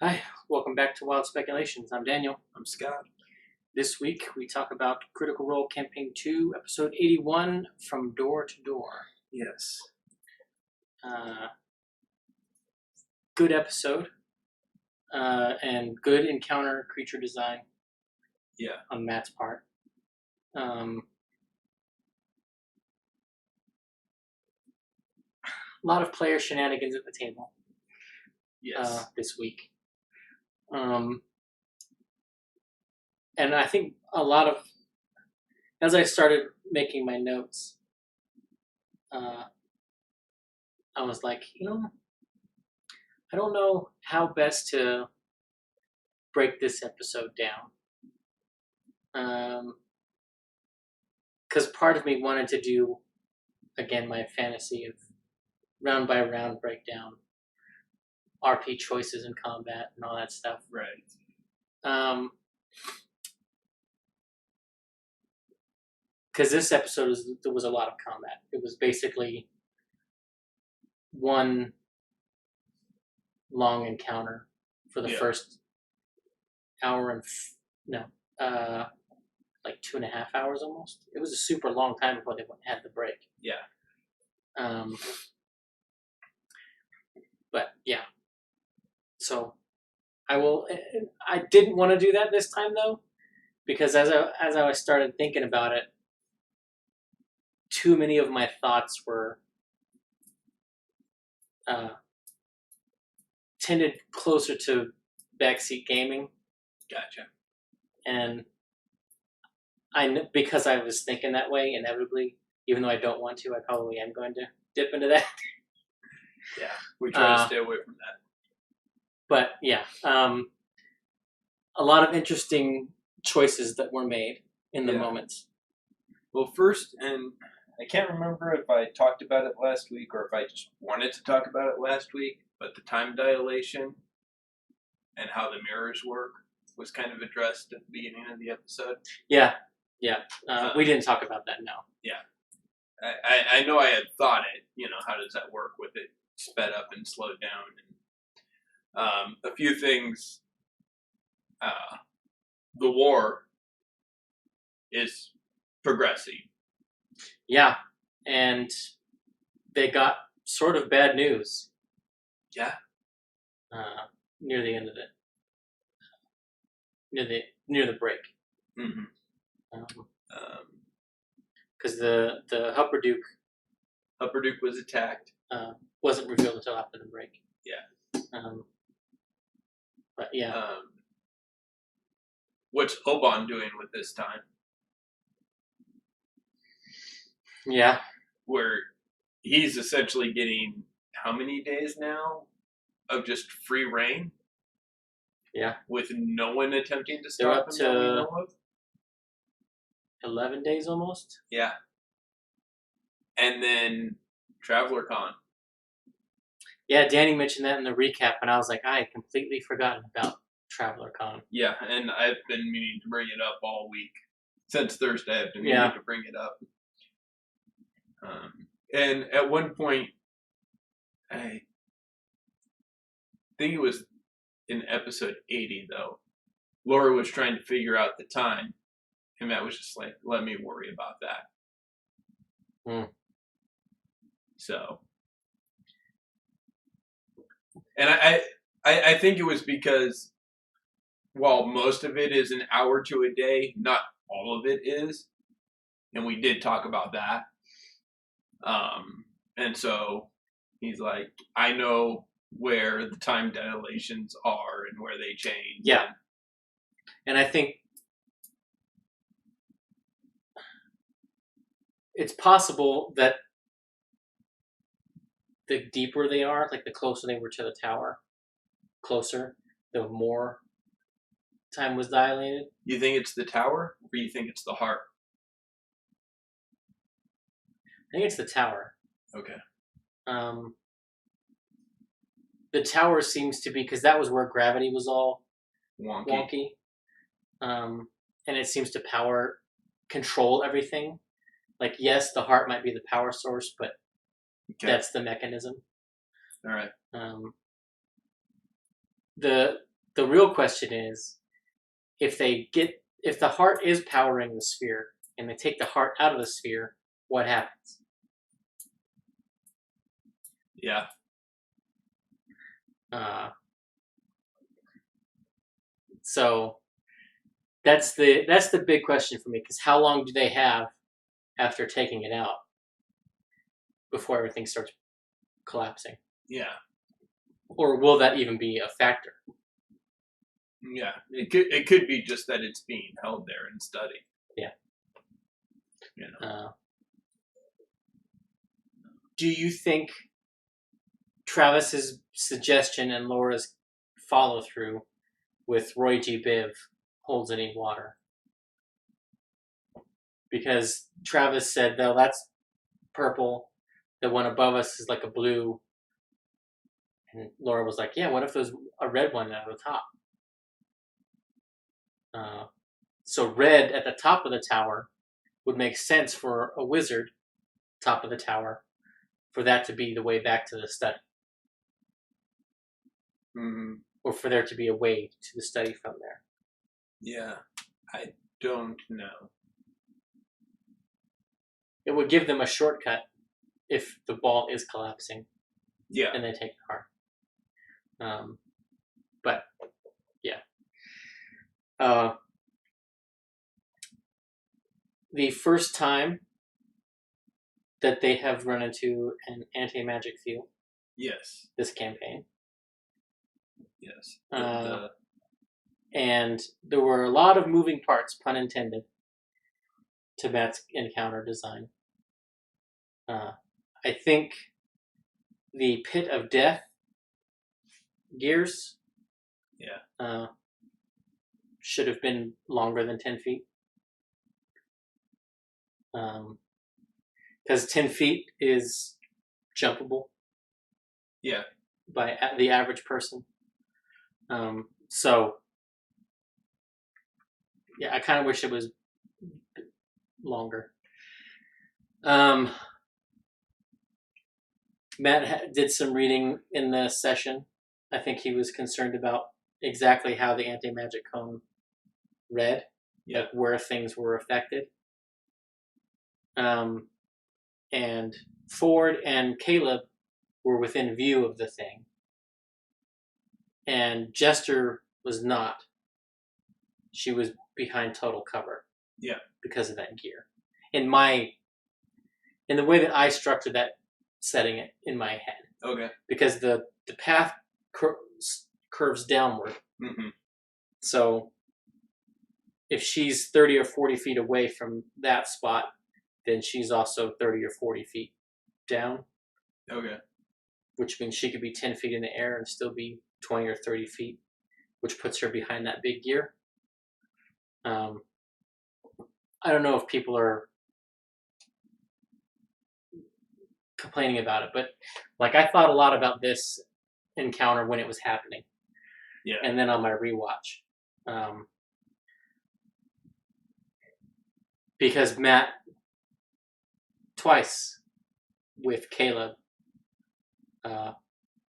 Hi, welcome back to Wild Speculations. I'm Daniel. I'm Scott. This week we talk about Critical Role Campaign 2, Episode 81, From Door to Door. Yes. Good episode, and good encounter creature design. Yeah. On Matt's part. A lot of player shenanigans at the table. Yes. This week. And I think a lot of, as I started making my notes, I was like, I don't know how best to break this episode down. Because part of me wanted to do, again, my fantasy of round by round breakdown, RP choices in combat and all that stuff. Right. Because this episode there was a lot of combat. It was basically one long encounter for the first hour and like 2.5 hours almost. It was a super long time before they had the break. Yeah. But yeah. So I didn't want to do that this time though, because as I started thinking about it, too many of my thoughts were tended closer to backseat gaming. Gotcha. And because I was thinking that way, inevitably, even though I don't want to, I probably am going to dip into that. Yeah, we try to stay away from that. But yeah, a lot of interesting choices that were made in the moments. Well, first, and I can't remember if I talked about it last week or if I just wanted to talk about it last week, but the time dilation and how the mirrors work was kind of addressed at the beginning of the episode. Yeah. We didn't talk about that, no. Yeah. I know I had thought it, how does that work with it sped up and slowed down? And a few things, the war is progressing. Yeah, and they got sort of bad news. Yeah. Near the end of it. Near the break. Mm-hmm. Because the Hupperduke was attacked. Wasn't revealed until after the break. Yeah. But yeah. What's Oban doing with this time? Yeah. Where he's essentially getting how many days now of just free reign? Yeah. With no one attempting to stop him that we know of? 11 days almost? Yeah. And then Traveler Con. Yeah, Danny mentioned that in the recap, and I was like, I had completely forgotten about Traveler Con. Yeah, and I've been meaning to bring it up all week. Since Thursday, I've been meaning to bring it up. And at one point, I think it was in episode 80, though, Laura was trying to figure out the time, and Matt was just like, let me worry about that. So, and I think it was because while most of it is an hour to a day, not all of it is, and we did talk about that. And so he's like, I know where the time dilations are and where they change. Yeah. And I think it's possible that the deeper they are, like the closer they were to the tower, the more time was dilated. You think it's the tower, or you think it's the heart? I think it's the tower. Okay. The tower seems to be, because that was where gravity was all wonky. And it seems to control everything. Like, yes, the heart might be the power source, but that's the mechanism. All right. The the real question is, if the heart is powering the sphere and they take the heart out of the sphere, what happens? Yeah. So that's the big question for me, because how long do they have after taking it out before everything starts collapsing? Yeah. Or will that even be a factor? Yeah. It could be just that it's being held there and studied. Yeah. You know. Do you think Travis's suggestion and Laura's follow through with Roy G. Biv holds any water? Because Travis said, "No, that's purple. The one above us is like a blue." And Laura was like, "Yeah, what if there's a red one at the top?" So red at the top of the tower would make sense for a wizard, top of the tower, for that to be the way back to the study. Mm-hmm. Or for there to be a way to the study from there. Yeah, I don't know. It would give them a shortcut if the ball is collapsing. Yeah. And they take the heart. But, yeah. The first time that they have run into an anti-magic field. Yes. This campaign. Yes. And there were a lot of moving parts, pun intended, to Matt's encounter design. I think the Pit of Death gears should have been longer than 10 feet. Because 10 feet is jumpable. Yeah. By the average person. So, yeah, I kind of wish it was longer. Matt did some reading in the session. I think he was concerned about exactly how the anti-magic cone read, like where things were affected. And Ford and Caleb were within view of the thing. And Jester was not. She was behind total cover. Yeah. Because of that gear. In the way that I structured that, setting it in my head. Okay. Because the path curves downward. Mm-hmm. So if she's 30 or 40 feet away from that spot, then she's also 30 or 40 feet down. Okay. Which means she could be 10 feet in the air and still be 20 or 30 feet, which puts her behind that big gear. I don't know if people are complaining about it, but like I thought a lot about this encounter when it was happening. Yeah. And then on my rewatch. Because Matt, twice with Caleb,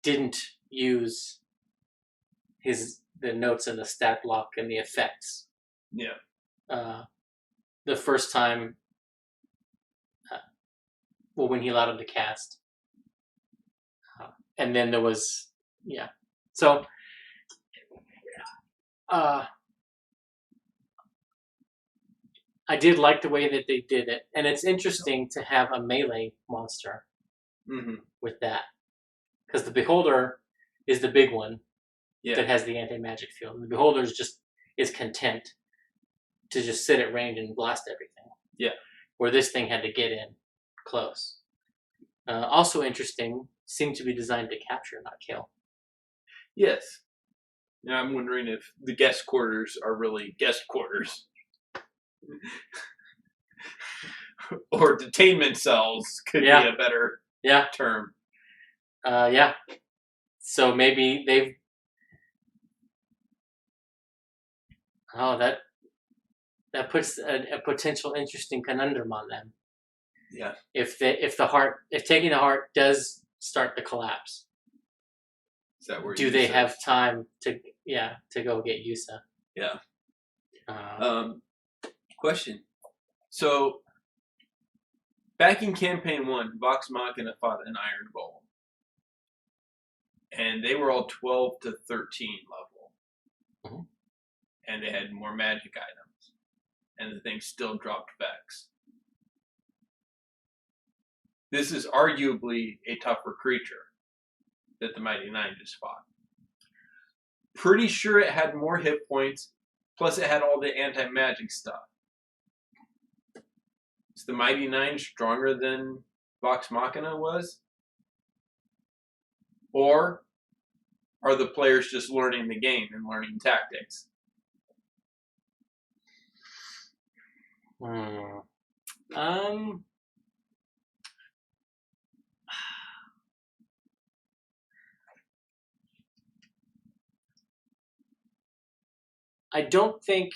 didn't use the notes and the stat block and the effects. Yeah. The first time, when he allowed him to cast. And then there was, So, I did like the way that they did it. And it's interesting to have a melee monster with that. Because the Beholder is the big one that has the anti-magic field. And the Beholder is content to just sit at range and blast everything. Yeah. Where this thing had to get in close. Also interesting, seemed to be designed to capture, not kill. Yes. Now I'm wondering if the guest quarters are really guest quarters. Or detainment cells could be a better term. Yeah. So maybe they've... Oh, that puts a potential interesting conundrum on them. Yeah. If taking the heart does start the collapse, Is that where do they have time to go get Yusa? Yeah. Question. So, back in Campaign 1, Vox Machina fought an Iron Golem. And they were all 12 to 13 level. Mm-hmm. And they had more magic items. And the thing still dropped Vex. This is arguably a tougher creature that the Mighty Nine just fought. Pretty sure it had more hit points, plus it had all the anti-magic stuff. Is the Mighty Nine stronger than Vox Machina was? Or are the players just learning the game and learning tactics? I don't think.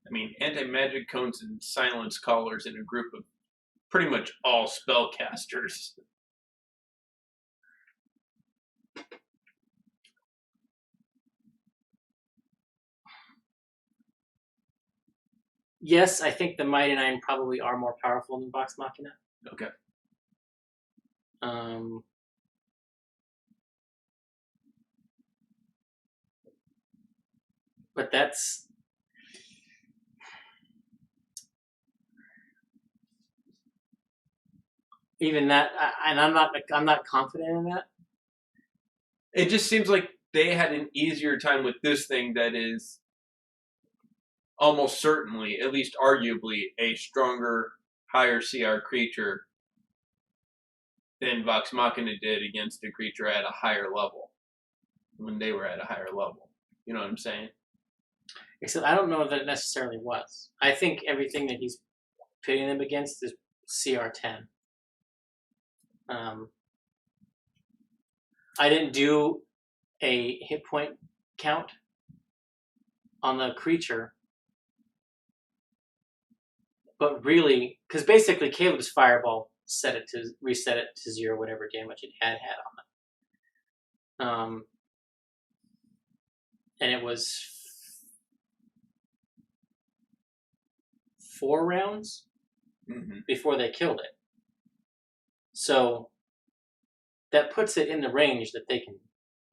I mean, anti-magic cones and silence callers in a group of pretty much all spellcasters. Yes, I think the Mighty Nine probably are more powerful than Vox Machina. Okay. But that's even that, and I'm not confident in that. It just seems like they had an easier time with this thing that is almost certainly, at least arguably, a stronger, higher CR creature than Vox Machina did against a creature at a higher level when they were at a higher level. You know what I'm saying? Except I don't know that it necessarily was. I think everything that he's pitting them against is CR10. I didn't do a hit point count on the creature, but really, because basically Caleb's fireball reset it to 0, whatever damage it had on it. And it was 4 rounds before they killed it. So that puts it in the range that they can.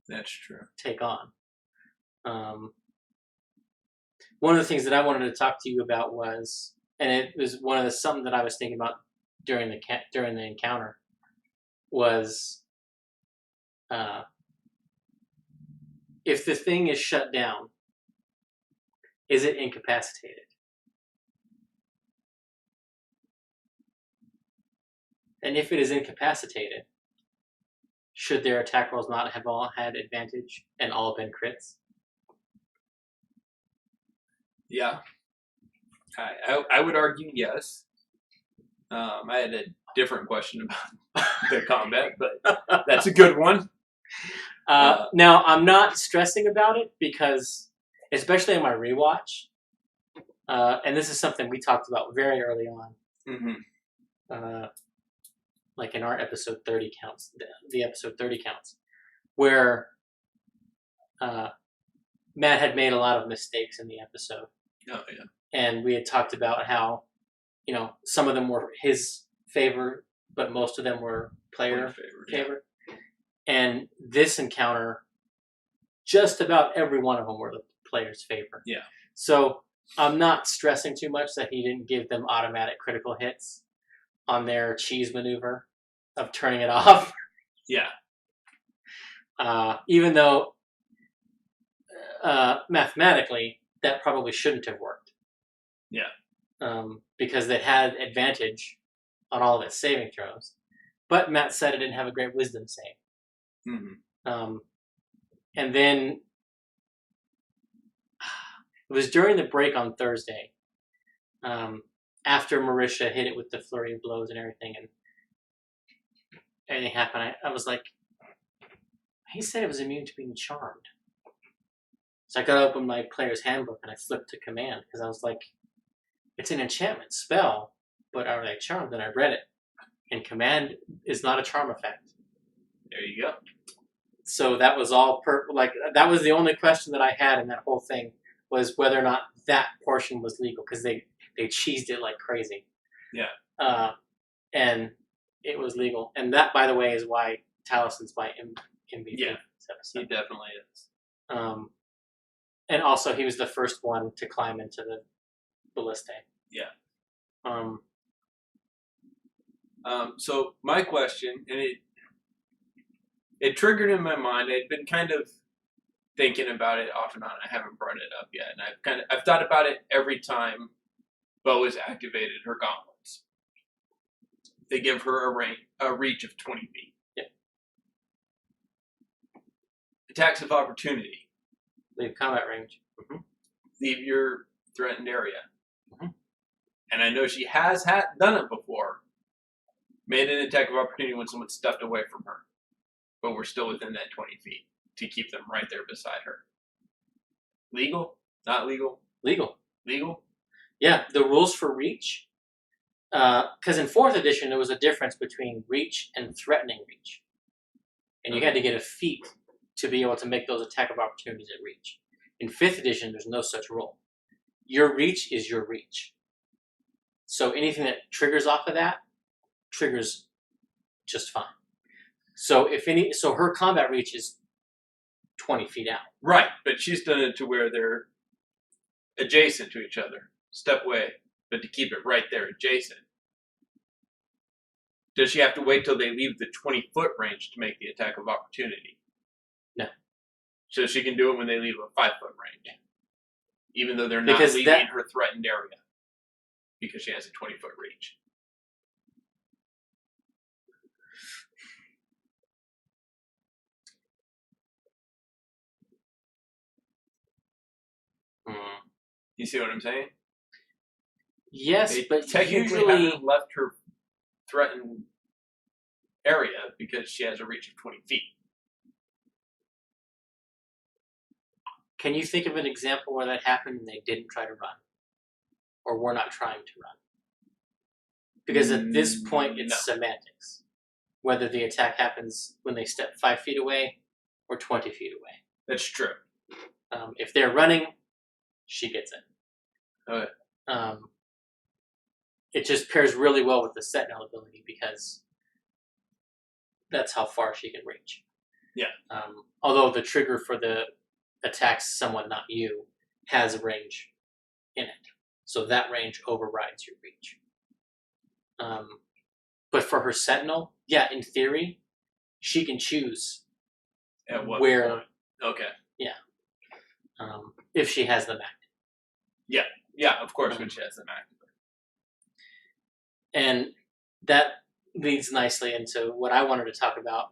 That's true. Take on. One of the things that I wanted to talk to you about was, and it was something that I was thinking about during the encounter, was if the thing is shut down, is it incapacitated? And if it is incapacitated, should their attack rolls not have all had advantage and all been crits? Yeah. I would argue yes. I had a different question about the combat, but that's a good one. Now, I'm not stressing about it because, especially in my rewatch, and this is something we talked about very early on, like in our episode 30 counts, the episode 30 counts, where Matt had made a lot of mistakes in the episode. Oh, yeah. And we had talked about how, some of them were his favor, but most of them were player favor. Yeah. And this encounter, just about every one of them were the player's favor. Yeah. So I'm not stressing too much that he didn't give them automatic critical hits on their cheese maneuver of turning it off. Yeah. Even though mathematically that probably shouldn't have worked. Yeah. Because they had advantage on all of its saving throws. But Matt said it didn't have a great wisdom save. And then it was during the break on Thursday, after Marisha hit it with the flurry of blows and everything happened, I was like, he said it was immune to being charmed. So I got to open my player's handbook and I flipped to command because I was like, it's an enchantment spell, but are they charmed? And I read it. and command is not a charm effect. There you go. So that was all that was the only question that I had in that whole thing, was whether or not that portion was legal, because they cheesed it like crazy. Yeah. And it was legal, and that, by the way, is why Talison's my MVP. Yeah, he definitely is. And also he was the first one to climb into the ballistae. Yeah. So my question, and it triggered in my mind. I'd been kind of thinking about it off and on. I haven't brought it up yet, and I've thought about it every time Bo has activated her gauntlets. They give her a reach of 20 feet. Yeah. Attacks of opportunity. Leave combat range. Mm-hmm. Leave your threatened area. Mm-hmm. And I know she has done it before. Made an attack of opportunity when someone stepped away from her. But we're still within that 20 feet to keep them right there beside her. Legal? Not legal? Legal. Legal? Yeah, the rules for reach, because in 4th edition there was a difference between reach and threatening reach. And you had to get a feat to be able to make those attack of opportunities at reach. In 5th edition, there's no such rule. Your reach is your reach. So anything that triggers off of that triggers just fine. So so her combat reach is 20 feet out. Right, but she's done it to where they're adjacent to each other. Step away, but to keep it right there adjacent. Does she have to wait till they leave the 20-foot range to make the attack of opportunity? No. So she can do it when they leave a 5-foot range. Even though they're not leaving her threatened area. Because she has a 20-foot reach. You see what I'm saying? Yes, but technically usually haven't left her threatened area because she has a reach of 20 feet. Can you think of an example where that happened and they didn't try to run? Or were not trying to run? Because at this point, it's semantics. Whether the attack happens when they step 5 feet away or 20 feet away. That's true. If they're running, she gets it. Okay. It just pairs really well with the Sentinel ability because that's how far she can reach. Yeah. Although the trigger for the attacks someone, not you, has a range in it. So that range overrides your reach. But for her Sentinel, yeah, in theory, she can choose at what where. Point? Okay. Yeah. If she has them active. Yeah. Yeah, of course, when she has them active. And that leads nicely into what I wanted to talk about,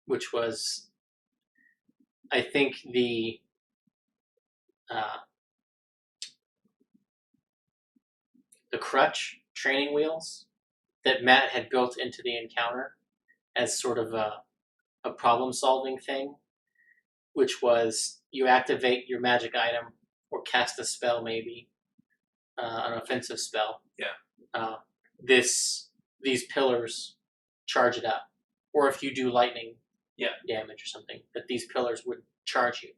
which was, I think, the crutch training wheels that Matt had built into the encounter as sort of a problem-solving thing, which was you activate your magic item or cast a spell, maybe an offensive spell. Yeah. These pillars charge it up, or if you do lightning damage or something, that these pillars would charge you.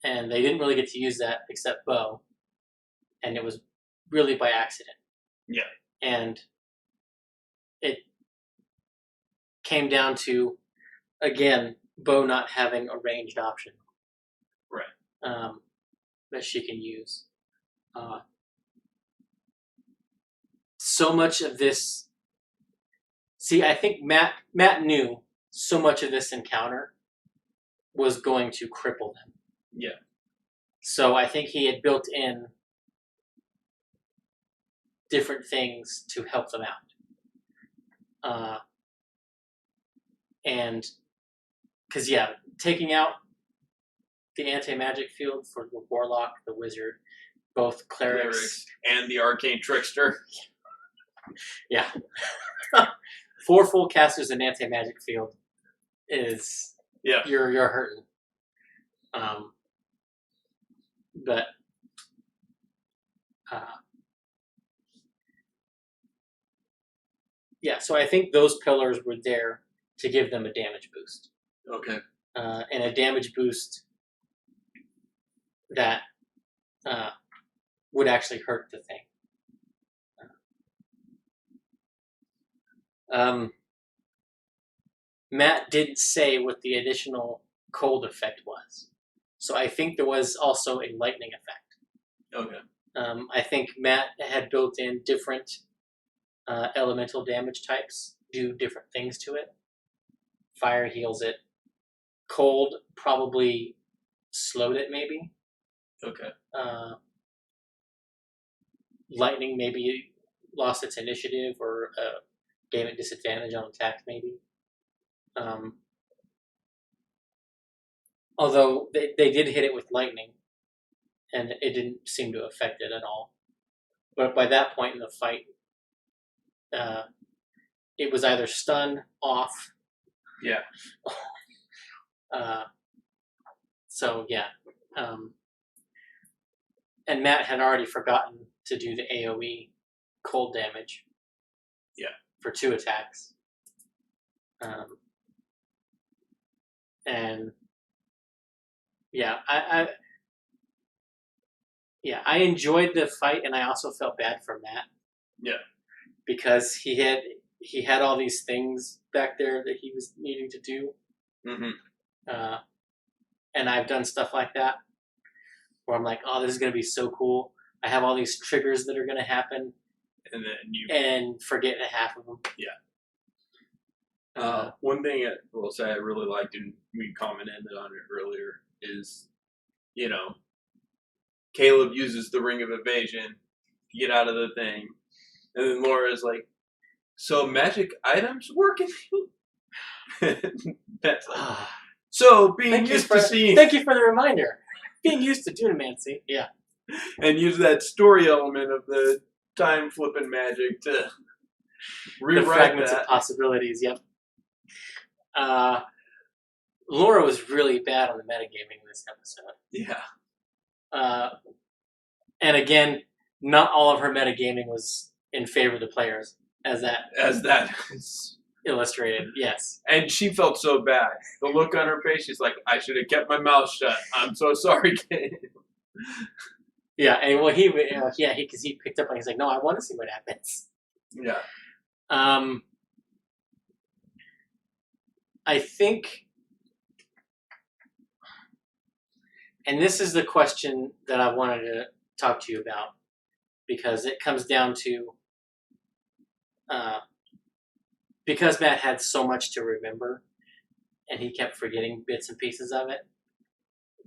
And they didn't really get to use that except Bo, and it was really by accident. Yeah. And it came down to, again, Bo not having a ranged option. Right. That she can use. So much of this... See, I think Matt knew so much of this encounter was going to cripple them. Yeah. So I think he had built in different things to help them out. And because, taking out the anti-magic field for the Warlock, the Wizard, both clerics and the Arcane Trickster. Yeah. 4 full casters in anti-magic field is... Yeah. You're hurting. But Yeah, so I think those pillars were there to give them a damage boost. Okay. And a damage boost that would actually hurt the thing. Matt didn't say what the additional cold effect was. So I think there was also a lightning effect. Okay. I think Matt had built in different elemental damage types, do different things to it. Fire heals it. Cold probably slowed it, maybe. Okay. Lightning maybe lost its initiative or gave it disadvantage on attacks, maybe. Although they did hit it with lightning, and it didn't seem to affect it at all. But by that point in the fight, it was either stun, off. Yeah. So yeah. And Matt had already forgotten to do the AoE cold damage. Yeah. For 2 attacks. And yeah, I enjoyed the fight, and I also felt bad for Matt. Yeah. Because he had all these things back there that he was needing to do. Mm-hmm. And I've done stuff like that where I'm like, oh, this is going to be so cool. I have all these triggers that are going to happen. And then you... And forget half of them. Yeah. One thing I will say I really liked, and we commented on it earlier, is, you know, Caleb uses the Ring of Evasion to get out of the thing. And then Laura's like, so magic items working? That's like, so being used to seeing... Thank you for the reminder. Being used to Dunamancy. Yeah. And use that story element of the time flipping magic to rewrite the fragments that. of possibilities, yep. Laura was really bad on the metagaming in this episode. Yeah. And again, not all of her metagaming was in favor of the players, as that is illustrated, yes. And she felt so bad. The look on her face, she's like, I should have kept my mouth shut. I'm so sorry, kid. Yeah, and well, because he picked up on it, he's like, no, I want to see what happens. Yeah. I think, and this is the question that I wanted to talk to you about, because it comes down to, because Matt had so much to remember, and he kept forgetting bits and pieces of it,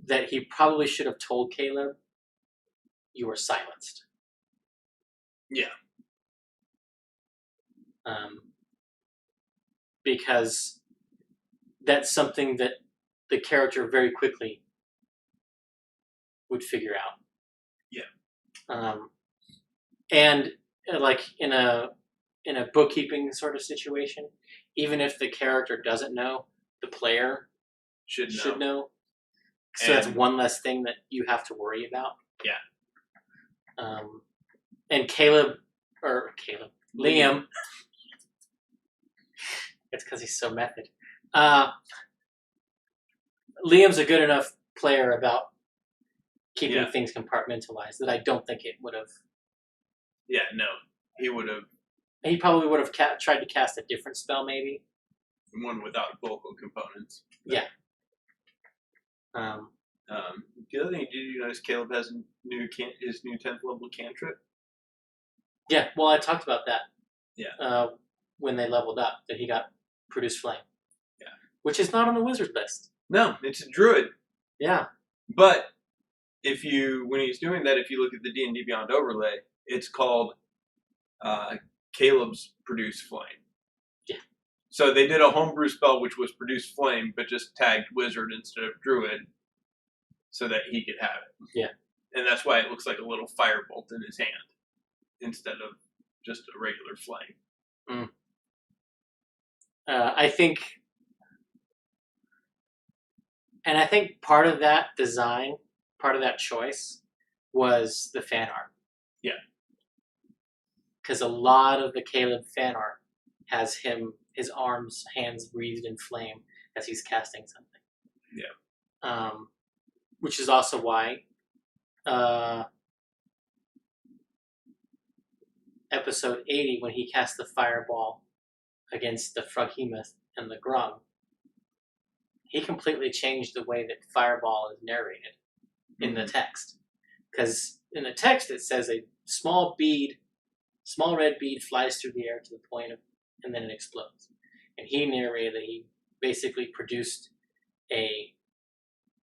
that he probably should have told Caleb, you were silenced. Yeah. Because that's something that the character very quickly would figure out. Yeah. And like in a bookkeeping sort of situation, even if the character doesn't know, the player should know. So that's one less thing that you have to worry about. Yeah. And Liam, it's because he's so method. Liam's a good enough player about keeping things compartmentalized that I don't think it would have. Yeah, no. He would have. He probably would have tried to cast a different spell, maybe. One without vocal components. Yeah. The other thing, did you notice Caleb has his new 10th level cantrip? Yeah, well, I talked about that. Yeah. When they leveled up, that he got Produce Flame. Yeah. Which is not on the wizard list. No, it's a druid. Yeah. But when he's doing that, if you look at the D&D Beyond overlay, it's called Caleb's Produce Flame. Yeah. So they did a homebrew spell which was Produce Flame, but just tagged wizard instead of druid, so that he could have it. Yeah. And that's why it looks like a little firebolt in his hand instead of just a regular flame. I think part of that design, part of that choice, was the fan art. Yeah. Because a lot of the Caleb fan art has his arms, hands wreathed in flame as he's casting something. Yeah. Which is also why episode 80, when he cast the fireball against the Froghemoth and the Grung, he completely changed the way that fireball is narrated in the text. Because in the text it says a small red bead flies through the air to the point of, and then it explodes. And he narrated that he basically produced a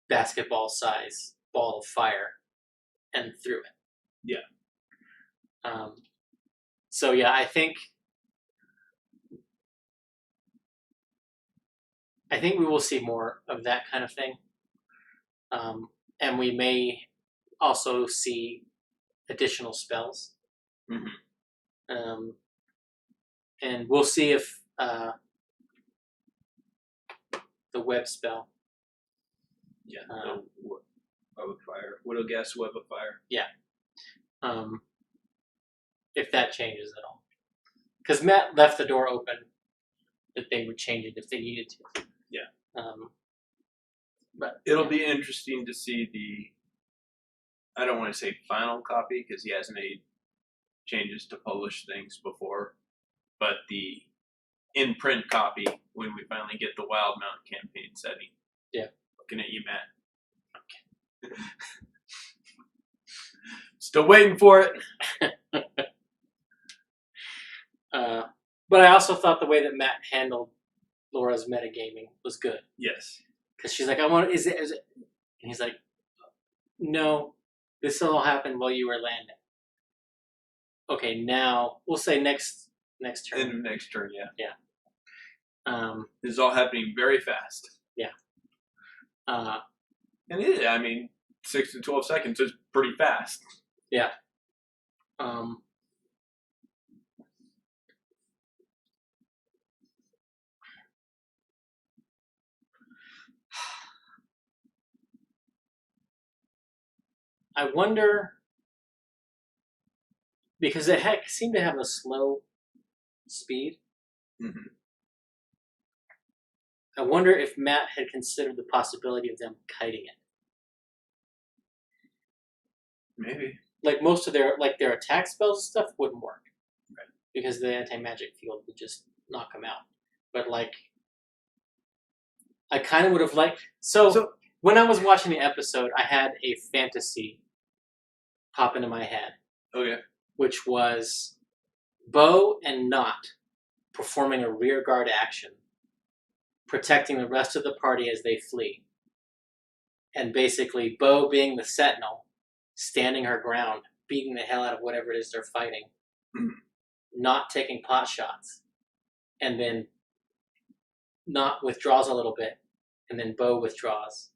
basketball-size ball of fire and threw it. Yeah. So yeah, I think we will see more of that kind of thing, and we may also see additional spells. Mm-hmm. And we'll see if the web spell. Yeah. Web of fire. Widowgas web of fire. Yeah. If that changes at all, because Matt left the door open that they would change it if they needed to. Yeah. But it'll be interesting to see I don't want to say final copy because he has made changes to publish things before, but the in-print copy when we finally get the Wilde Mount campaign setting. Yeah. Looking at you, Matt. Okay. Still waiting for it. But I also thought the way that Matt handled Laura's metagaming was good. Yes. Because she's like, I want, is it? And he's like, no, this will all happen while you were landing. Okay, now we'll say next turn. End of next turn, yeah. Yeah. This is all happening very fast. Yeah. And it is, I mean, 6 to 12 seconds is pretty fast. Yeah. I wonder, because it seemed to have a slow speed. Mm-hmm. I wonder if Matt had considered the possibility of them kiting it. Maybe. Like most of their attack spells and stuff wouldn't work. Right. Because the anti-magic field would just knock them out. But I kind of would have liked... So when I was watching the episode, I had a fantasy pop into my head. Okay. Which was Bo and Knot performing a rear guard action, protecting the rest of the party as they flee. And basically, Bo being the sentinel, standing her ground, beating the hell out of whatever it is they're fighting, not taking pot shots, and then Knot withdraws a little bit, and then Bo withdraws,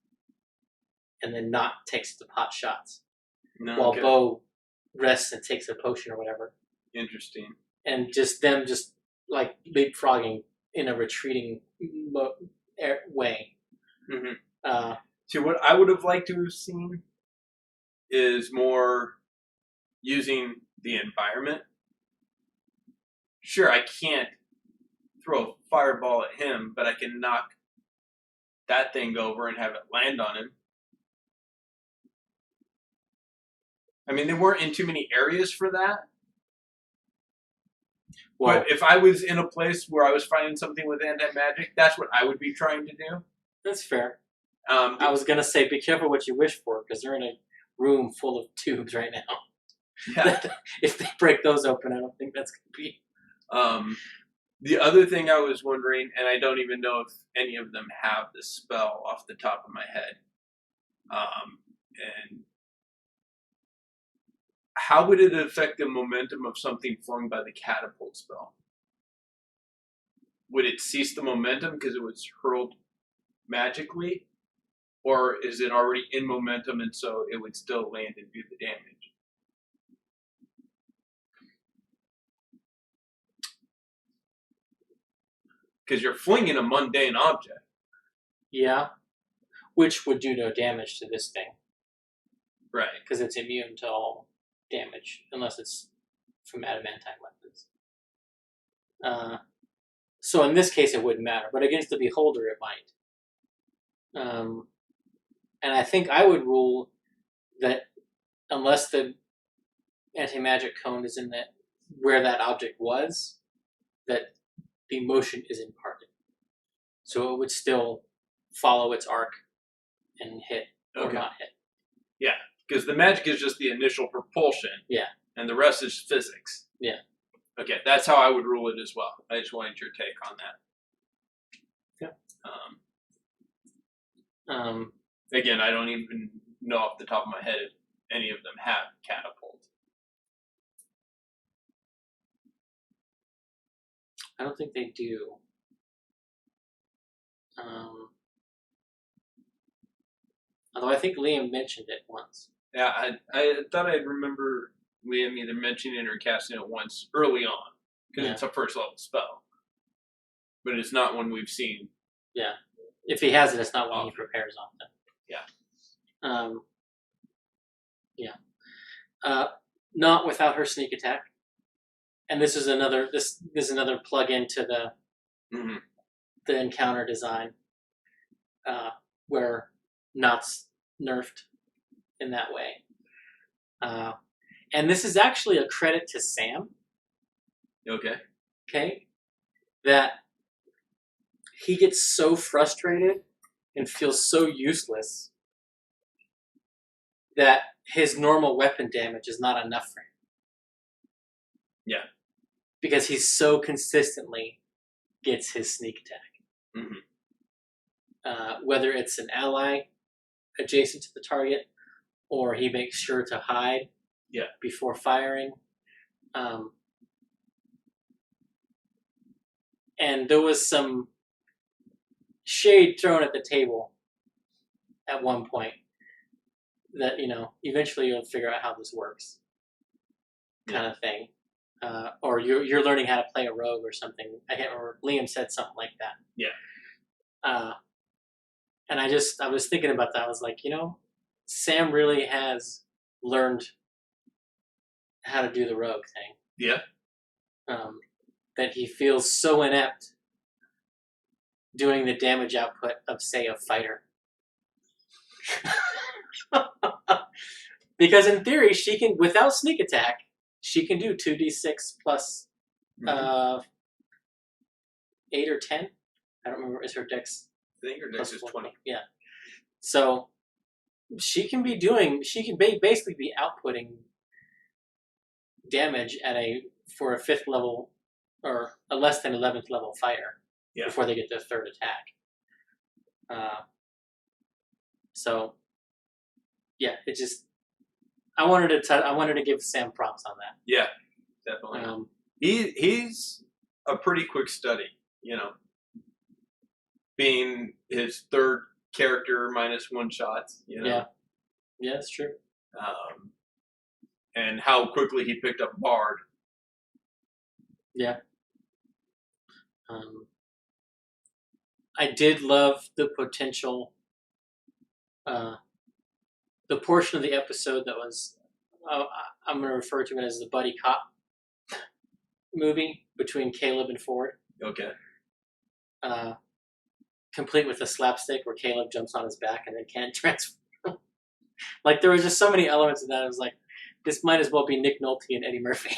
and then Knot takes the pot shots, while Bo rests and takes a potion or whatever. Interesting. And just them like leapfrogging in a retreating way. Mm-hmm. See, what I would have liked to have seen is more using the environment. Sure, I can't throw a fireball at him, but I can knock that thing over and have it land on him. I mean, they weren't in too many areas for that. Well, but if I was in a place where I was fighting something with anti-magic, that's what I would be trying to do. That's fair. I was going to say, be careful what you wish for, because they're in a room full of tubes right now. Yeah. If they break those open, I don't think that's going to be... The other thing I was wondering, and I don't even know if any of them have the spell off the top of my head, and how would it affect the momentum of something flung by the catapult spell? Would it cease the momentum because it was hurled magically? Or is it already in momentum and so it would still land and do the damage? Because you're flinging a mundane object. Yeah. Which would do no damage to this thing. Right. Because it's immune to all damage, unless it's from adamantine weapons. So in this case, it wouldn't matter, but against the beholder, it might. And I think I would rule that unless the anti-magic cone is in that where that object was, that the motion is imparted. So it would still follow its arc and hit or not hit. Yeah, because the magic is just the initial propulsion. Yeah. And the rest is physics. Yeah. Okay, that's how I would rule it as well. I just wanted your take on that. Yeah. Again, I don't even know off the top of my head if any of them have catapult. I don't think they do. Although I think Liam mentioned it once. Yeah, I thought I'd remember Liam either mentioning it or casting it once early on, because it's a first level spell. But it's not one we've seen. Yeah. If he has it, it's not one he prepares often. Yeah. Not without her sneak attack. And this is another plug into the encounter design, where Not's nerfed in that way. And this is actually a credit to Sam. Okay. That he gets so frustrated and feels so useless that his normal weapon damage is not enough for him. Yeah. Because he so consistently gets his sneak attack. Whether it's an ally adjacent to the target, or he makes sure to hide before firing. And there was some shade thrown at the table at one point that, eventually you'll figure out how this works, kind of thing. Or you're learning how to play a rogue or something. I can't remember. Liam said something like that. Yeah. And I was thinking about that. I was like, Sam really has learned how to do the rogue thing. Yeah. That he feels so inept doing the damage output of, say, a fighter. Because in theory, she can, without sneak attack, she can do 2d6 plus 8 or 10. I don't remember. Is her dex? I think her dex is 20. Yeah. So she can basically be outputting damage for a 5th level or a less than 11th level fighter before they get their 3rd attack. So yeah, it just I wanted to give Sam props on that. Yeah, definitely. He's a pretty quick study, being his 3rd character minus 1 shots. Yeah, that's true. And how quickly he picked up Bard. Yeah. I did love the potential. The portion of the episode that was, I'm going to refer to it as the buddy cop movie between Caleb and Ford. Okay. Complete with a slapstick where Caleb jumps on his back and then can't transfer. Like, there was just so many elements of that. I was like, this might as well be Nick Nolte and Eddie Murphy.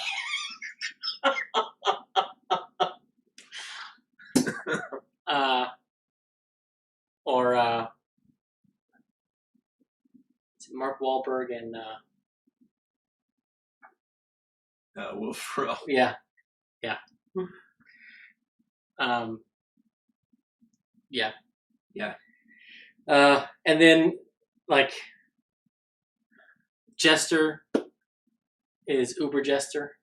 Or Mark Wahlberg and Will Ferrell. Yeah. And then, like, Jester is Uber Jester.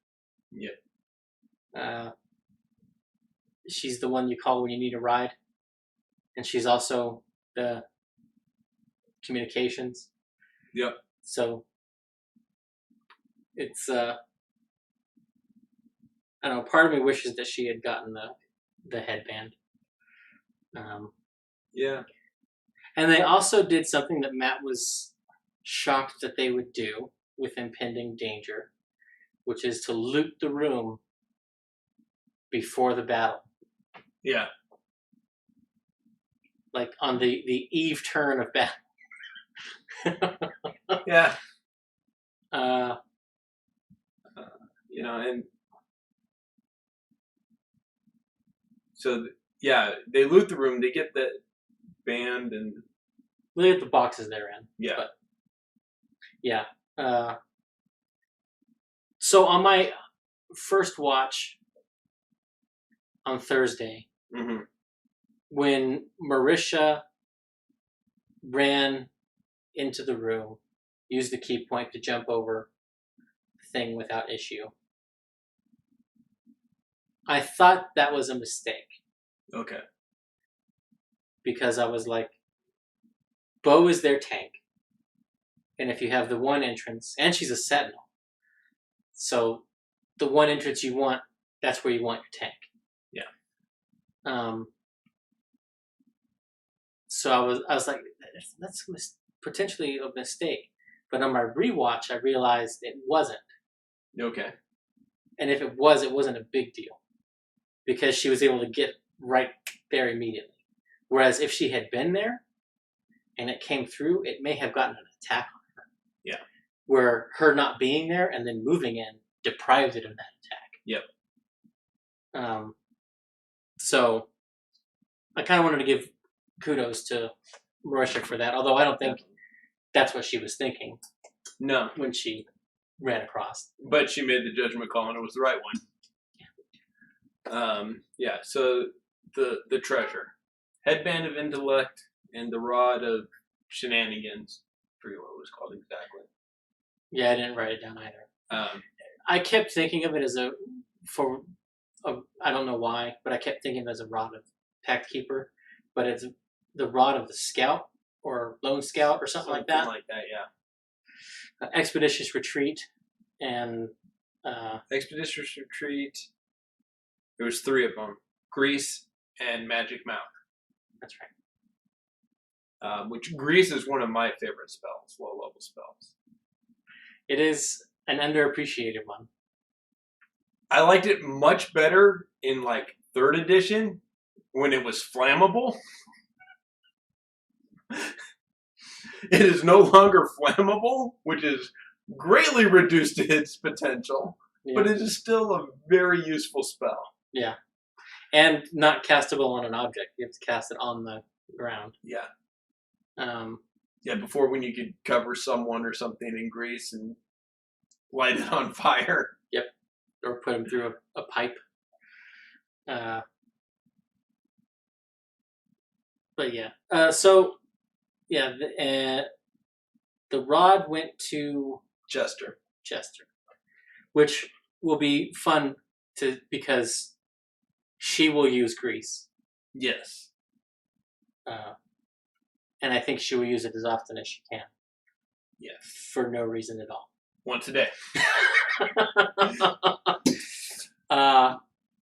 Yep. She's the one you call when you need a ride, and she's also the communications. Yep. So it's I don't know. Part of me wishes that she had gotten the headband. Yeah. And they also did something that Matt was shocked that they would do with impending danger, which is to loot the room before the battle. Yeah. Like on the eve turn of battle. Yeah. uh, And so yeah, they loot the room. They get the band and look at the boxes they're in. yeah. But yeah. So on my first watch on Thursday, Mm-hmm. when Marisha ran into the room, used the key point to jump over the thing without issue, I thought that was a mistake. Okay. Because I was like, Bo is their tank. And if you have the one entrance, and she's a sentinel, so the one entrance you want, that's where you want your tank. Yeah. So I was like, that's potentially a mistake. But on my rewatch, I realized it wasn't. Okay. And if it was, it wasn't a big deal. Because she was able to get right there immediately. Whereas if she had been there, and it came through, it may have gotten an attack on her. Yeah. Where her not being there and then moving in deprived it of that attack. Yep. So I kind of wanted to give kudos to Marisha for that, although I don't think that's what she was thinking. No. When she ran across. But she made the judgment call and it was the right one. Yeah, so the treasure. Headband of intellect and the rod of shenanigans. I forget what it was called exactly. Yeah, I didn't write it down either. I kept thinking of it as I don't know why, but I kept thinking of it as a rod of Pact Keeper, but it's the rod of the Scout or Lone Scout or something like that. Something like that, yeah. Expeditious Retreat and Expeditious Retreat. There was 3 of them: Grease and Magic Mouth. That's right. Which Grease is one of my favorite spells, low-level spells. It is an underappreciated one. I liked it much better in like 3rd edition when it was flammable. It is no longer flammable, which is greatly reduced its potential, but it is still a very useful spell. Yeah. And not castable on an object. You have to cast it on the ground. Yeah. Yeah, before when you could cover someone or something in grease and light it on fire. Yep. Or put them through a pipe. But yeah. So, yeah, the rod went to Chester, which will be fun because she will use grease. Yes. And I think she will use it as often as she can. Yeah. For no reason at all. Once a day. I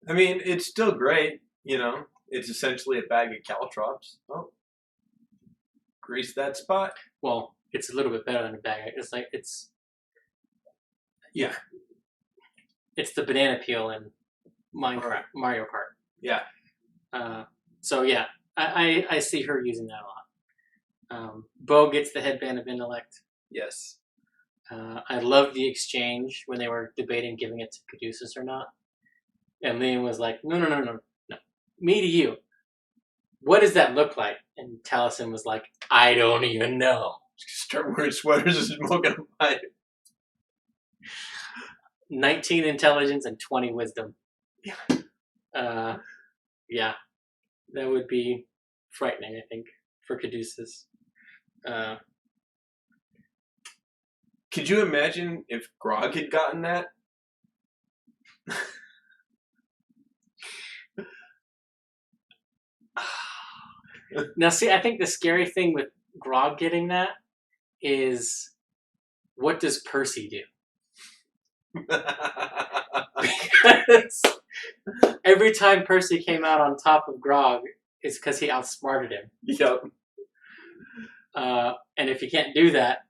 mean, it's still great, It's essentially a bag of caltrops. Oh. Grease that spot. Well, it's a little bit better than a bag. It's like it's the banana peel in Minecraft, Mario Kart. Yeah. So yeah, I see her using that a lot. Bo gets the headband of intellect. Yes. I love the exchange when they were debating giving it to Caduceus or not. And Liam was like, no. Me to you. What does that look like? And Taliesin was like, I don't even know. Start wearing sweaters and smoking a pipe. 19 intelligence and 20 wisdom. Yeah. Yeah. That would be frightening, I think, for Caduceus. Could you imagine if Grog had gotten that? Now, see, I think the scary thing with Grog getting that is, what does Percy do? Because every time Percy came out on top of Grog, it's because he outsmarted him. Yep. And if you can't do that,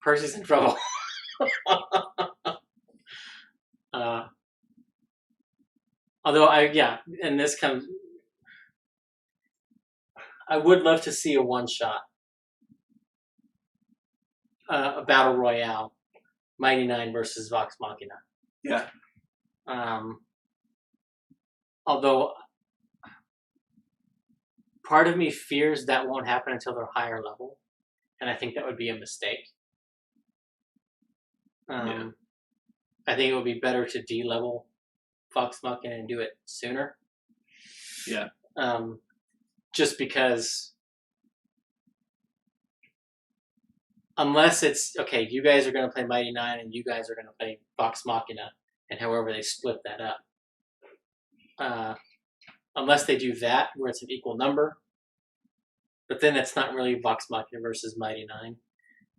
Percy's in trouble. Although and this comes. I would love to see a one shot, a battle royale, Mighty Nine versus Vox Machina. Yeah. Although part of me fears that won't happen until they're higher level, and I think that would be a mistake. I think it would be better to de-level Vox Machina and do it sooner. Yeah. Just because, unless it's okay, you guys are going to play Mighty Nine and you guys are going to play Vox Machina, and however they split that up. Unless they do that, where it's an equal number, but then it's not really Vox Machina versus Mighty Nine.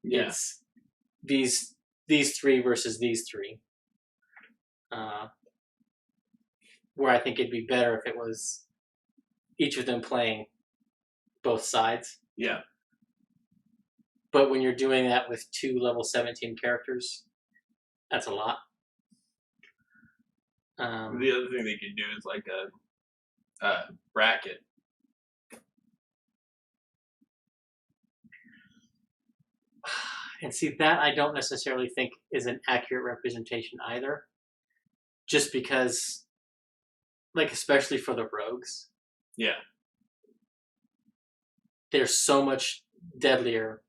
Yeah. It's these three versus these three. Where I think it'd be better if it was each of them playing both sides. Yeah. But when you're doing that with 2 level 17 characters, that's a lot. The other thing they could do is like a bracket. And see, that I don't necessarily think is an accurate representation either. Just because, like, especially for the rogues. Yeah. They're so much deadlier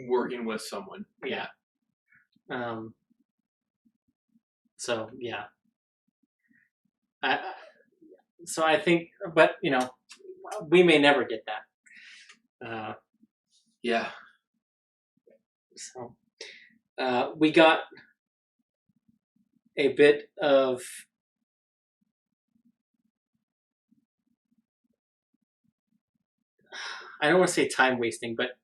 working with someone. Yeah. So yeah. So I think, but we may never get that. Yeah. So we got a bit of I don't want to say time wasting, but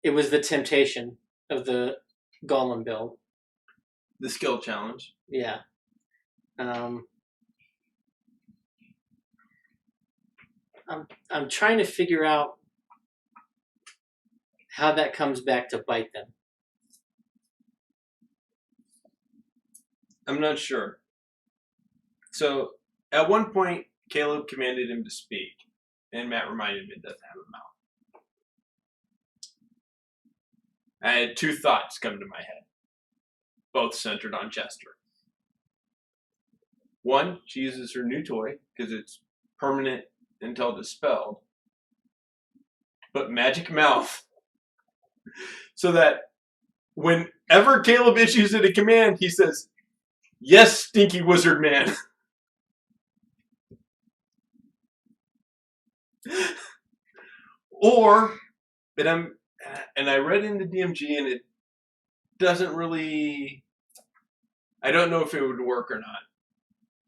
it was the temptation of the Golem build. The skill challenge. Yeah. I'm trying to figure out how that comes back to bite them. I'm not sure. So at one point, Caleb commanded him to speak, and Matt reminded him it doesn't have a mouth. I had 2 thoughts come to my head, both centered on Chester. One, she uses her new toy because it's permanent until dispelled, but magic mouth, so that whenever Caleb issues it a command, he says, "Yes, stinky wizard man." Or, and I read in the DMG, and it doesn't really. I don't know if it would work or not.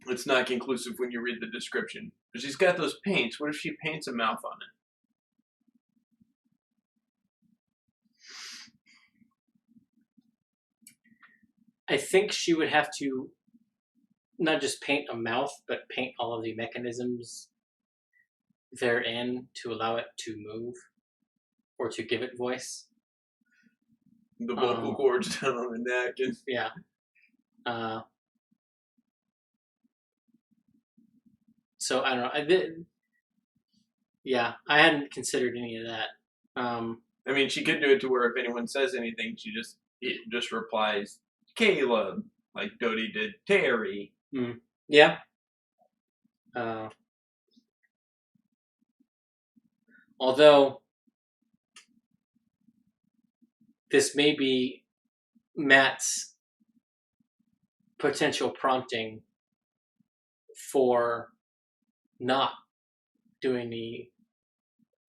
It's not conclusive when you read the description. But she's got those paints. What if she paints a mouth on it? I think she would have to not just paint a mouth, but paint all of the mechanisms therein to allow it to move or to give it voice. The vocal cords down on the neck. And yeah. So I don't know. Yeah, I hadn't considered any of that. I mean, she could do it to where if anyone says anything, she just replies, "Caleb," like Dodie did Terry. Yeah. Although this may be Matt's potential prompting for not doing the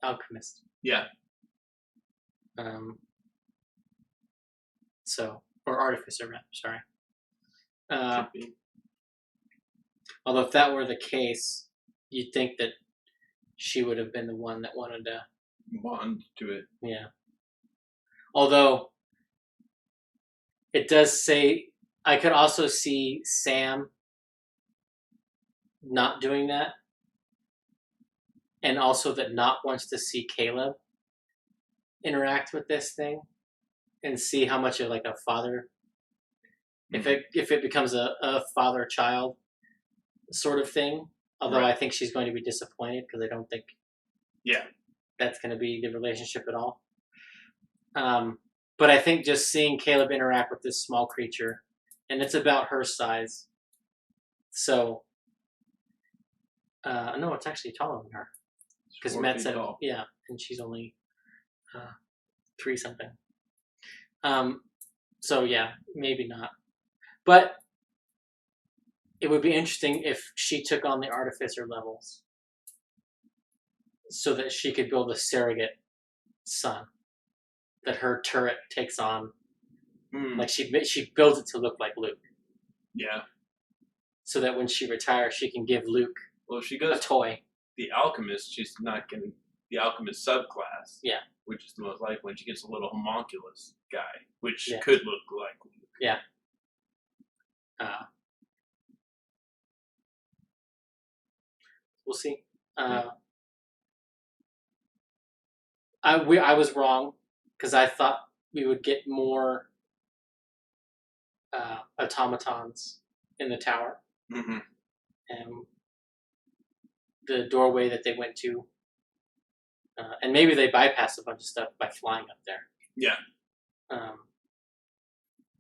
alchemist. Yeah. So, or artificer, rather. Sorry. Although if that were the case, you'd think that she would have been the one that wanted to bond to it. Yeah. Although it does say, I could also see Sam not doing that, and also that Not wants to see Caleb interact with this thing and see how much of like a father, if it becomes a father-child sort of thing. Although Right. I think she's going to be disappointed because I don't think that's going to be the relationship at all. But I think just seeing Caleb interact with this small creature, and it's about her size. So, no, it's actually taller than her. Because Matt said, yeah, and she's only 3 something. So yeah, maybe not. But it would be interesting if she took on the artificer levels, so that she could build a surrogate son that her turret takes on. Like she builds it to look like Luke. Yeah. So that when she retires, she can give Luke if she goes a toy. The alchemist, she's not getting the alchemist subclass. Yeah. Which is the most likely when she gets a little homunculus guy, which could look like Luke. Yeah. We'll see. I was wrong because I thought we would get more automatons in the tower. Mm-hmm. And the doorway that they went to, and maybe they bypassed a bunch of stuff by flying up there. Yeah.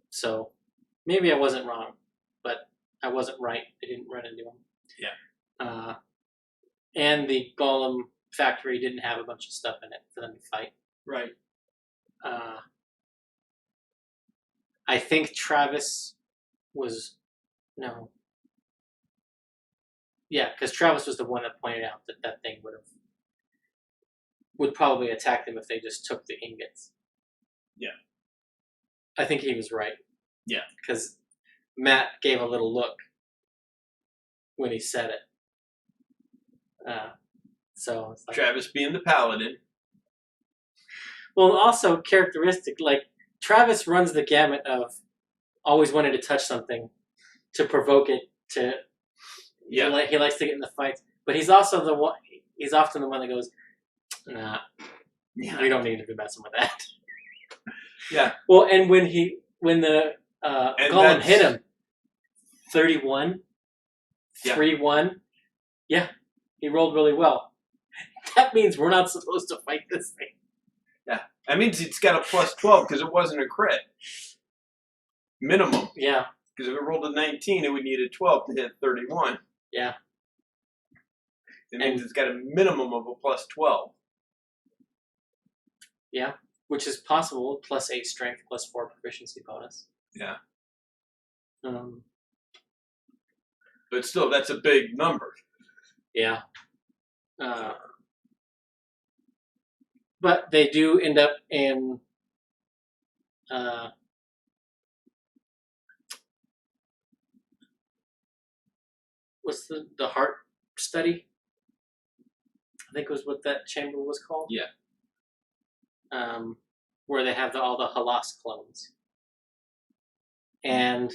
So maybe I wasn't wrong, but I wasn't right. I didn't run into them. Yeah. And the golem factory didn't have a bunch of stuff in it for them to fight. Right. I think Travis was no. Yeah, because Travis was the one that pointed out that that thing would probably attack them if they just took the ingots. Yeah. I think he was right. Yeah. Because Matt gave a little look when he said it. So it's like, Travis being the paladin. well, also characteristic, like Travis runs the gamut of always wanting to touch something to provoke it to. Yeah. He likes to get in the fights, but he's also the one. He's often the one that goes, "Nah, we don't need to be messing with that." Yeah. Well, and when the golem hit him, 31, 3-1, yeah, he rolled really well. That means we're not supposed to fight this thing. Yeah, that means it's got a +12 because it wasn't a crit. Minimum. Yeah. Because if it rolled a 19, it would need a 12 to hit 31. Yeah. It means it's got a minimum of a +12. Yeah, which is possible. +8 strength, +4 proficiency bonus. Yeah. But still, that's a big number. Yeah. But they do end up in what's the heart study? I think was what that chamber was called. Yeah. Where they have all the Halas clones. And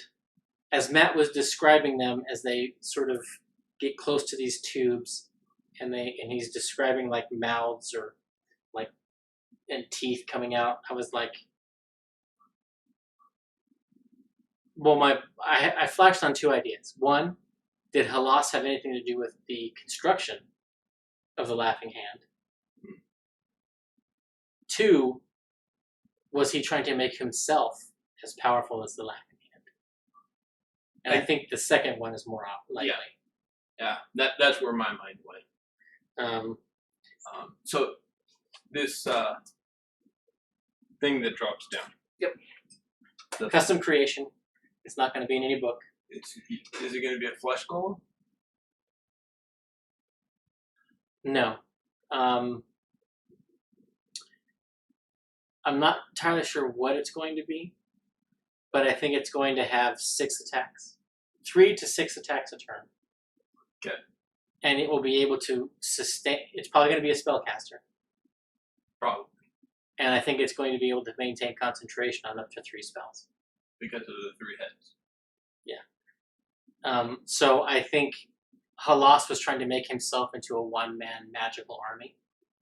as Matt was describing them, as they sort of get close to these tubes, and he's describing like mouths or like and teeth coming out, I was like, well, I flashed on 2 ideas. One, did Halas have anything to do with the construction of the Laughing Hand? 2, was he trying to make himself as powerful as the Laughing Hand? And I think the second one is more likely. Yeah, that's where my mind went. So this thing that drops down. Yep. The custom creation. It's not going to be in any book. Is it going to be a flesh golem? No. I'm not entirely sure what it's going to be, but I think it's going to have 6 attacks. 3 to 6 attacks a turn. Okay. And it will be able to sustain. It's probably going to be a spellcaster. Probably. And I think it's going to be able to maintain concentration on up to 3 spells. Because of the 3 heads. Yeah. So I think Halas was trying to make himself into a one-man magical army.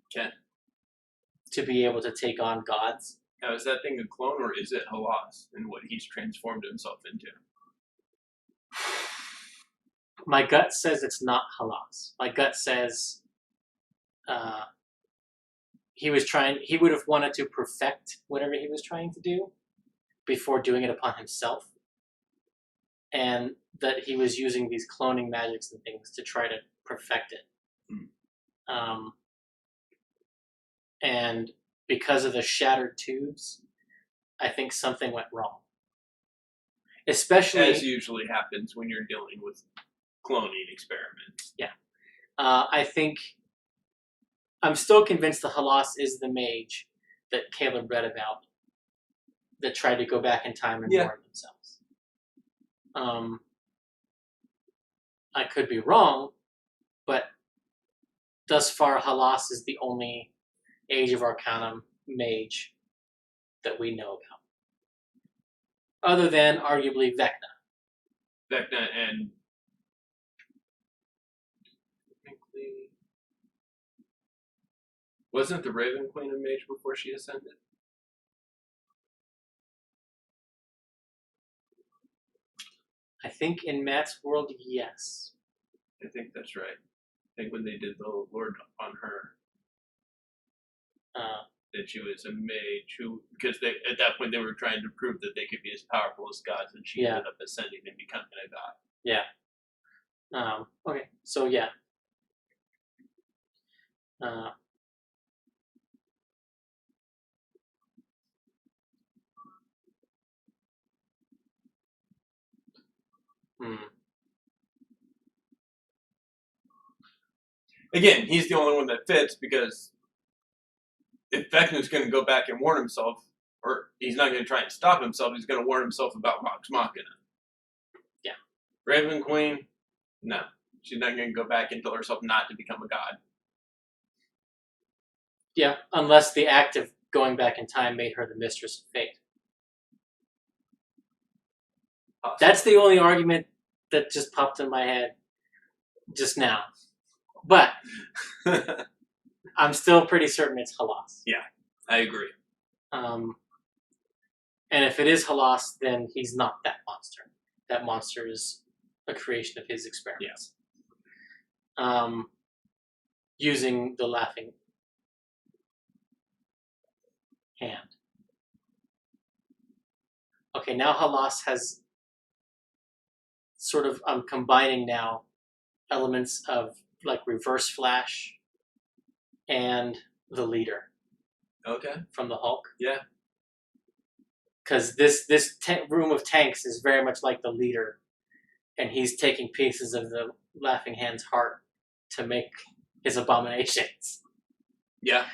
Okay. To be able to take on gods. Now, is that thing a clone, or is it Halas and what he's transformed himself into? My gut says it's not Halas. My gut says he would have wanted to perfect whatever he was trying to do before doing it upon himself. And that he was using these cloning magics and things to try to perfect it. And because of the shattered tubes, I think something went wrong. Especially, as usually happens when you're dealing with cloning experiments. Yeah. I think I'm still convinced the Halas is the mage that Caleb read about that tried to go back in time and warn themselves. I could be wrong, but thus far Halas is the only Age of Arcanum mage that we know about. Other than arguably Vecna. Vecna and wasn't the Raven Queen a mage before she ascended? I think in Matt's world, yes. I think that's right. I think when they did the Lord on her, that she was a mage who, because they at that point they were trying to prove that they could be as powerful as gods, and she ended up ascending and becoming a god. Yeah. Okay, so yeah. Again, he's the only one that fits because if Vecna's going to go back and warn himself, or he's not going to try and stop himself, he's going to warn himself about Talks Machnia. Yeah. Raven Queen, no. She's not going to go back and tell herself not to become a god. Yeah, unless the act of going back in time made her the mistress of fate. Awesome. That's the only argument that just popped in my head just now. But I'm still pretty certain it's Halas. Yeah, I agree. And if it is Halas, then he's not that monster. That monster is a creation of his experiments. Yeah. Using the laughing hand. Okay, now Halas has sort of, I'm combining now elements of like Reverse Flash and the leader. Okay. From the Hulk. Yeah. Because this room of tanks is very much like the leader, and he's taking pieces of the Laughing Hand's heart to make his abominations. Yeah.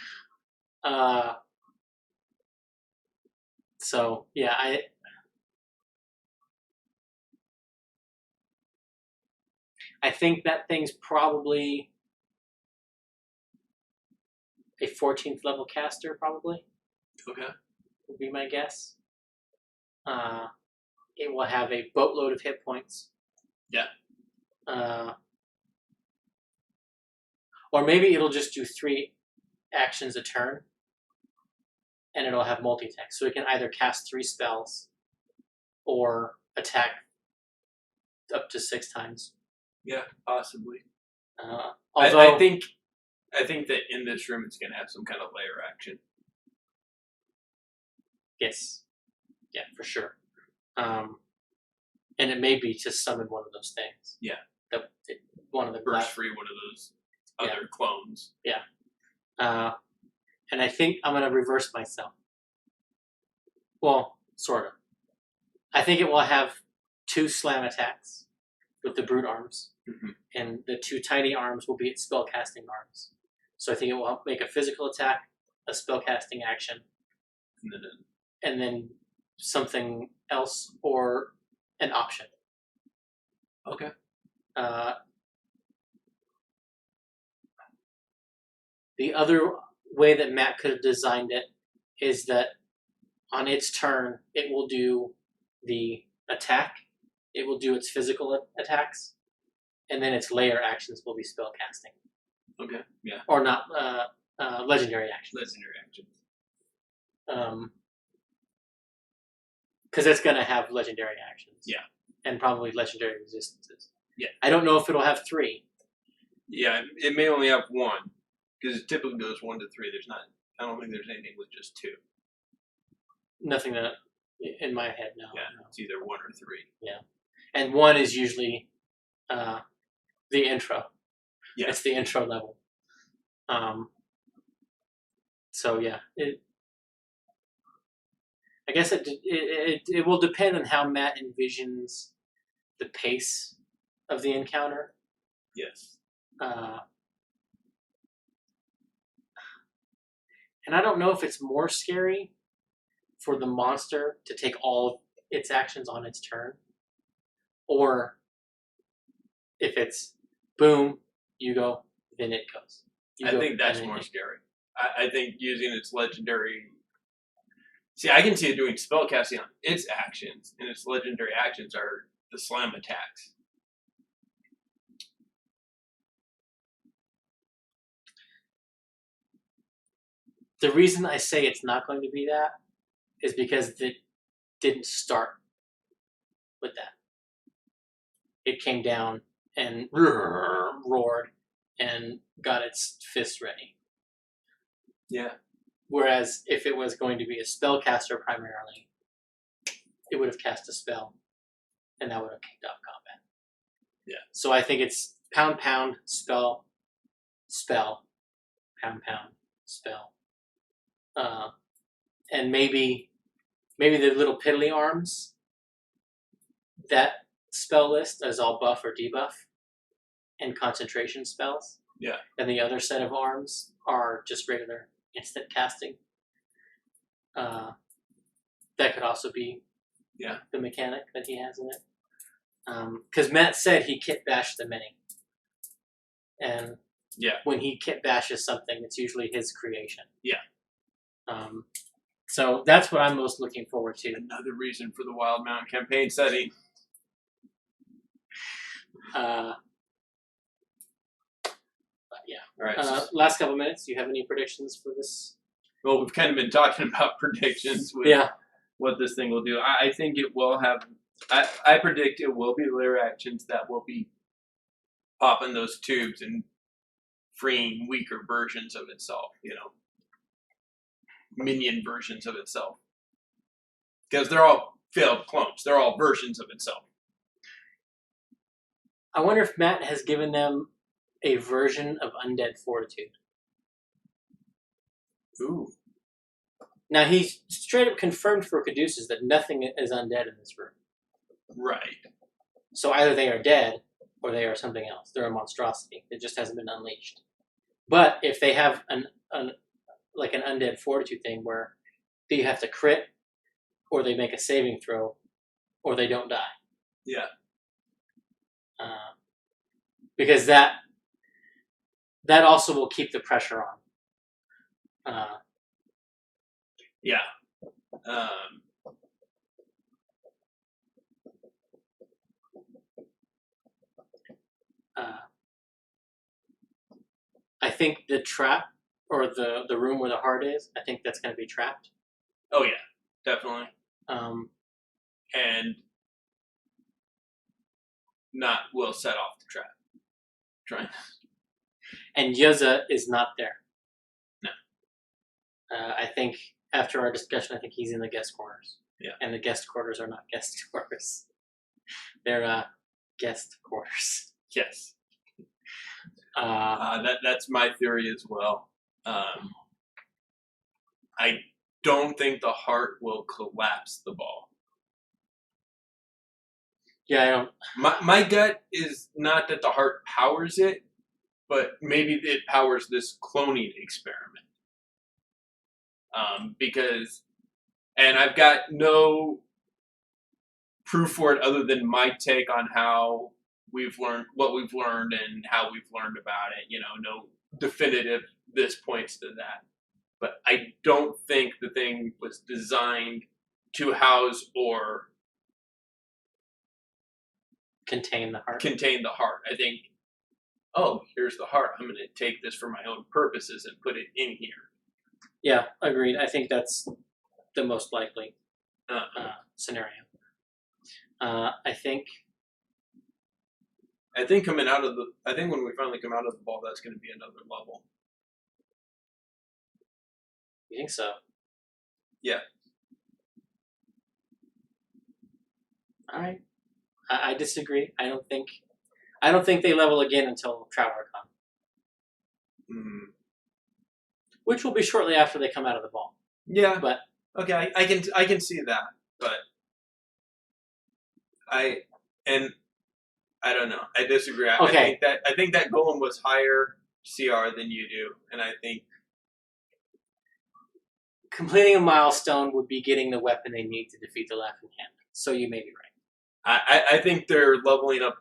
So yeah, I think that thing's probably a 14th level caster, probably. Okay. Would be my guess. It will have a boatload of hit points. Yeah. Or maybe it'll just do 3 actions a turn, and it'll have multi-attack. So it can either cast 3 spells or attack up to 6 times. Yeah, possibly. Although I think that in this room it's going to have some kind of layer action. Yes. Yeah, for sure. And it may be to summon one of those things. Yeah. One of the burst free one of those other clones. Yeah. And I think I'm going to reverse myself. Well, sort of. I think it will have 2 slam attacks with the brute arms. Mm-hmm. And the 2 tiny arms will be its spellcasting arms. So I think it will make a physical attack, a spellcasting action, and then something else or an option. Okay. The other way that Matt could have designed it is that on its turn, it will do the attack, it will do its physical attacks, and then its layer actions will be spellcasting. Okay, yeah. Or not, legendary actions. Legendary actions. Because it's going to have legendary actions. Yeah. And probably legendary resistances. Yeah. I don't know if it'll have 3. Yeah, it may only have 1 because it typically goes 1 to 3. There's not. I don't think there's anything with just 2. Nothing that in my head, no. Yeah, No. it's either 1 or 3. Yeah, and 1 is usually the intro. Yeah, It's the intro level. So yeah, I guess it will depend on how Matt envisions the pace of the encounter. yes. And I don't know if it's more scary for the monster to take all of its actions on its turn, or if it's boom, you go, then it goes. I think that's more scary. I think using its legendary. See, I can see it doing spellcasting on its actions, and its legendary actions are the slam attacks. The reason I say it's not going to be that is because it didn't start with that. It came down and roared and got its fists ready. Yeah. Whereas if it was going to be a spellcaster primarily, it would have cast a spell, and that would have kicked off combat. Yeah. So I think it's pound, spell, pound, spell. And maybe the little piddly arms, that spell list is all buff or debuff and concentration spells. Yeah. And the other set of arms are just regular instant casting. That could also be the mechanic that he has in it. Because Matt said he kit bashed the many. And when he kit bashes something, it's usually his creation. Yeah. So that's what I'm most looking forward to. Another reason for the Wild Mountain campaign setting. But yeah. All right. Last couple minutes. Do you have any predictions for this? Well, we've kind of been talking about predictions with what this thing will do. I think it will have. I predict it will be layer actions that will be popping those tubes and freeing weaker versions of itself. Minion versions of itself. Because they're all failed clones. They're all versions of itself. I wonder if Matt has given them a version of Undead Fortitude. Ooh. Now, he straight up confirmed for Caduceus that nothing is undead in this room. Right. So either they are dead, or they are something else. They're a monstrosity. It just hasn't been unleashed. But if they have an Undead Fortitude thing where they have to crit, or they make a saving throw, or they don't die. Yeah. Because that also will keep the pressure on. Yeah. I think the trap, or the room where the heart is, I think that's going to be trapped. Oh yeah, definitely. And not will set off the trap. Trying. And Yuzza is not there. No. I think after our discussion, I think he's in the guest quarters. Yeah. And the guest quarters are not guest quarters. They're guest quarters. Yes. That's my theory as well. I don't think the heart will collapse the ball. Yeah, I don't. My gut is not that the heart powers it, but maybe it powers this cloning experiment. Because, and I've got no proof for it other than my take on how what we've learned and how we've learned about it. No definitive this points to that. But I don't think the thing was designed to house or contain the heart. I think, here's the heart. I'm going to take this for my own purposes and put it in here. Yeah, agreed. I think that's the most likely scenario. I think. I think when we finally come out of the ball, that's going to be another level. You think so? Yeah. All right. I disagree. I don't think they level again until TravelerCon, which will be shortly after they come out of the ball. Yeah. But okay, I can see that, but I don't know. I disagree. Okay. I think that golem was higher CR than you do, and I think completing a milestone would be getting the weapon they need to defeat the Laughing Hand. So you may be right. I think they're leveling up.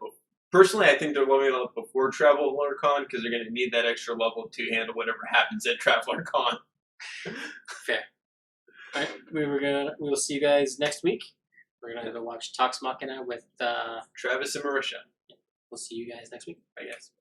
Personally, I think they're leveling up before TravelerCon because they're going to need that extra level to handle whatever happens at TravelerCon. Fair. All right, we will see you guys next week. We're gonna go watch Talks Machnia with Travis and Marisha. We'll see you guys next week. Bye, guys.